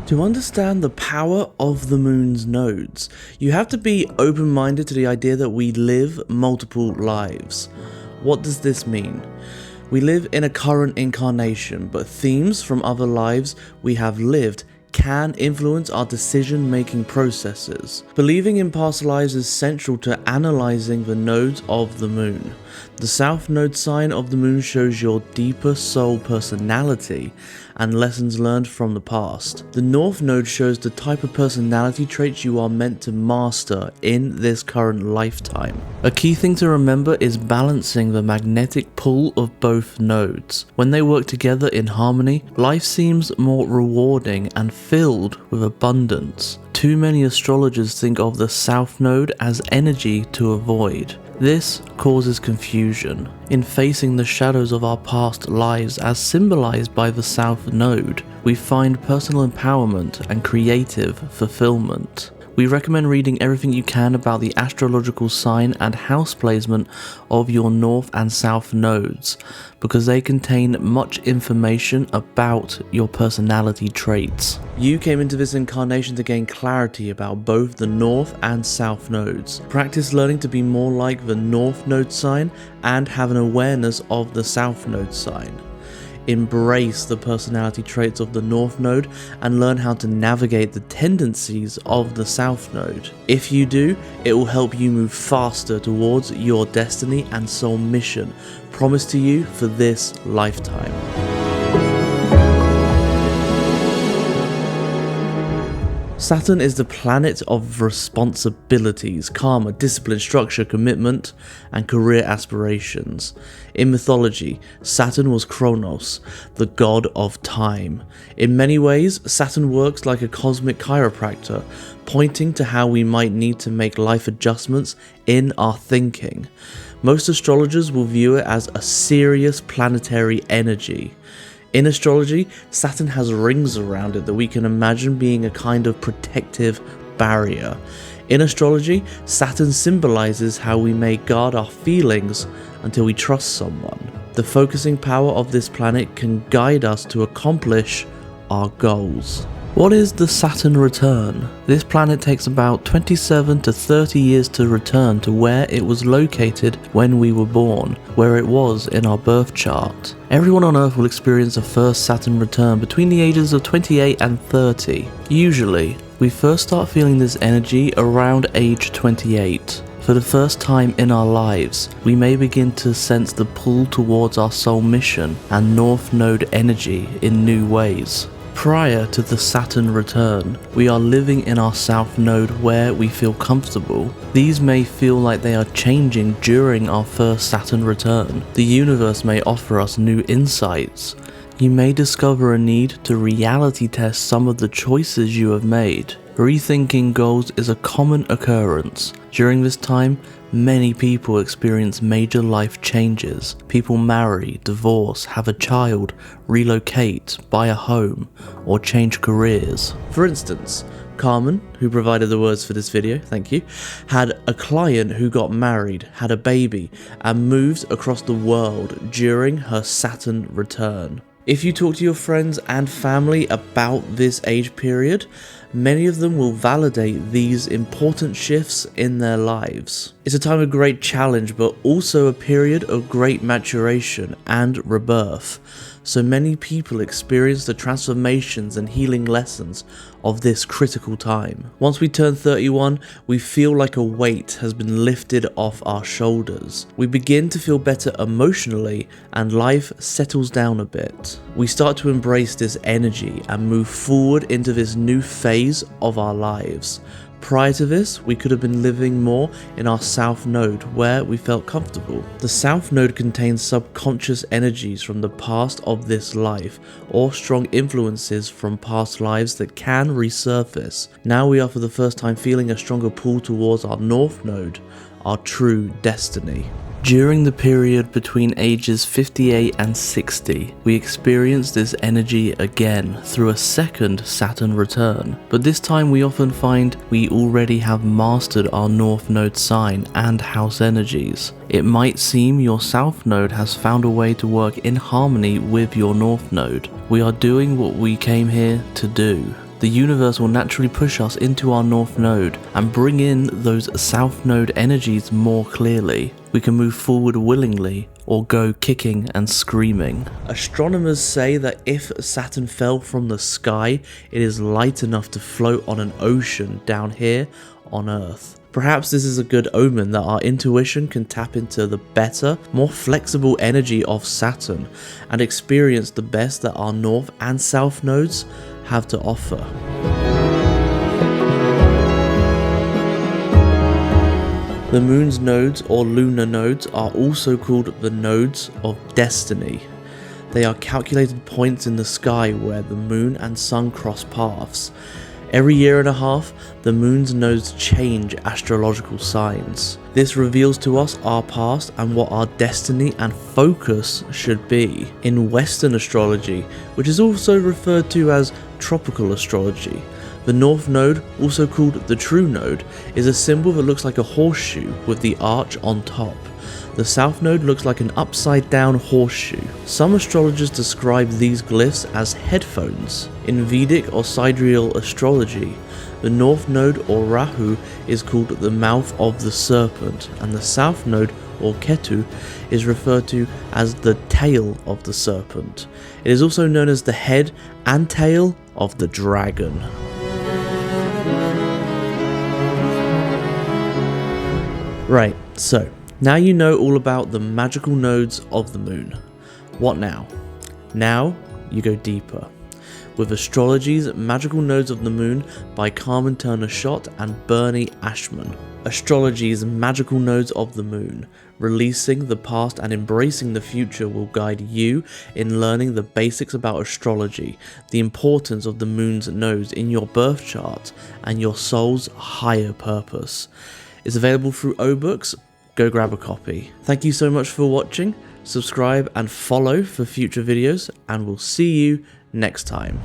To understand the power of the moon's nodes, you have to be open-minded to the idea that we live multiple lives. What does this mean? We live in a current incarnation, but themes from other lives we have lived can influence our decision-making processes. Believing in past lives is central to analysing the nodes of the moon. The south node sign of the moon shows your deeper soul personality and lessons learned from the past. The north node shows the type of personality traits you are meant to master in this current lifetime. A key thing to remember is balancing the magnetic pull of both nodes. When they work together in harmony, life seems more rewarding and filled with abundance. Too many astrologers think of the south node as energy to avoid. This causes confusion. In facing the shadows of our past lives as symbolized by the south node, we find personal empowerment and creative fulfillment. We recommend reading everything you can about the astrological sign and house placement of your north and south nodes, because they contain much information about your personality traits. You came into this incarnation to gain clarity about both the north and south nodes. Practice learning to be more like the north node sign and have an awareness of the south node sign. Embrace the personality traits of the north node and learn how to navigate the tendencies of the south node. If you do, it will help you move faster towards your destiny and soul mission promised to you for this lifetime. Saturn is the planet of responsibilities, karma, discipline, structure, commitment, and career aspirations. In mythology, Saturn was Kronos, the god of time. In many ways, Saturn works like a cosmic chiropractor, pointing to how we might need to make life adjustments in our thinking. Most astrologers will view it as a serious planetary energy. In astrology, Saturn has rings around it that we can imagine being a kind of protective barrier. In astrology, Saturn symbolizes how we may guard our feelings until we trust someone. The focusing power of this planet can guide us to accomplish our goals. What is the Saturn return? This planet takes about 27 to 30 years to return to where it was located when we were born, where it was in our birth chart. Everyone on Earth will experience a first Saturn return between the ages of 28 and 30. Usually, we first start feeling this energy around age 28. For the first time in our lives, we may begin to sense the pull towards our soul mission and North Node energy in new ways. Prior to the Saturn return, we are living in our South Node where we feel comfortable. These may feel like they are changing during our first Saturn return. The universe may offer us new insights. You may discover a need to reality test some of the choices you have made. Rethinking goals is a common occurrence. During this time, many people experience major life changes. People marry, divorce, have a child, relocate, buy a home, or change careers. For instance, Carmen, who provided the words for this video, thank you, had a client who got married, had a baby, and moved across the world during her Saturn return. If you talk to your friends and family about this age period, many of them will validate these important shifts in their lives. It's a time of great challenge, but also a period of great maturation and rebirth. So many people experience the transformations and healing lessons of this critical time. Once we turn 31, we feel like a weight has been lifted off our shoulders. We begin to feel better emotionally and life settles down a bit. We start to embrace this energy and move forward into this new phase of our lives. Prior to this, we could have been living more in our South Node where we felt comfortable. The South Node contains subconscious energies from the past of this life or strong influences from past lives that can resurface. Now we are for the first time feeling a stronger pull towards our North Node, our true destiny. During the period between ages 58 and 60, we experience this energy again through a second Saturn return, but this time we often find we already have mastered our North Node sign and house energies. It might seem your South Node has found a way to work in harmony with your North Node. We are doing what we came here to do. the universe will naturally push us into our north node and bring in those south node energies more clearly. We can move forward willingly or go kicking and screaming. Astronomers say that if Saturn fell from the sky, it is light enough to float on an ocean down here on Earth. Perhaps this is a good omen that our intuition can tap into the better, more flexible energy of Saturn and experience the best that our north and south nodes have to offer. The moon's nodes or lunar nodes are also called the nodes of destiny. They are calculated points in the sky where the moon and sun cross paths. Every year and a half, the moon's nodes change astrological signs. This reveals to us our past and what our destiny and focus should be. In Western astrology, which is also referred to as tropical astrology, the north node, also called the true node, is a symbol that looks like a horseshoe with the arch on top. The south node looks like an upside down horseshoe. Some astrologers describe these glyphs as headphones. In Vedic or sidereal astrology, the north node or Rahu is called the mouth of the serpent, and the south node or Ketu is referred to as the tail of the serpent. It is also known as the head and tail of the dragon. Right, so now you know all about the magical nodes of the moon. What now? Now you go deeper with Astrology's Magical Nodes of the Moon by Carmen Turner-Schott and Bernie Ashman. Astrology's Magical Nodes of the Moon, releasing the past and embracing the future, will guide you in learning the basics about astrology, the importance of the moon's nodes in your birth chart, and your soul's higher purpose. It's available through O-Books. Go grab a copy. Thank you so much for watching. Subscribe and follow for future videos, and we'll see you next time.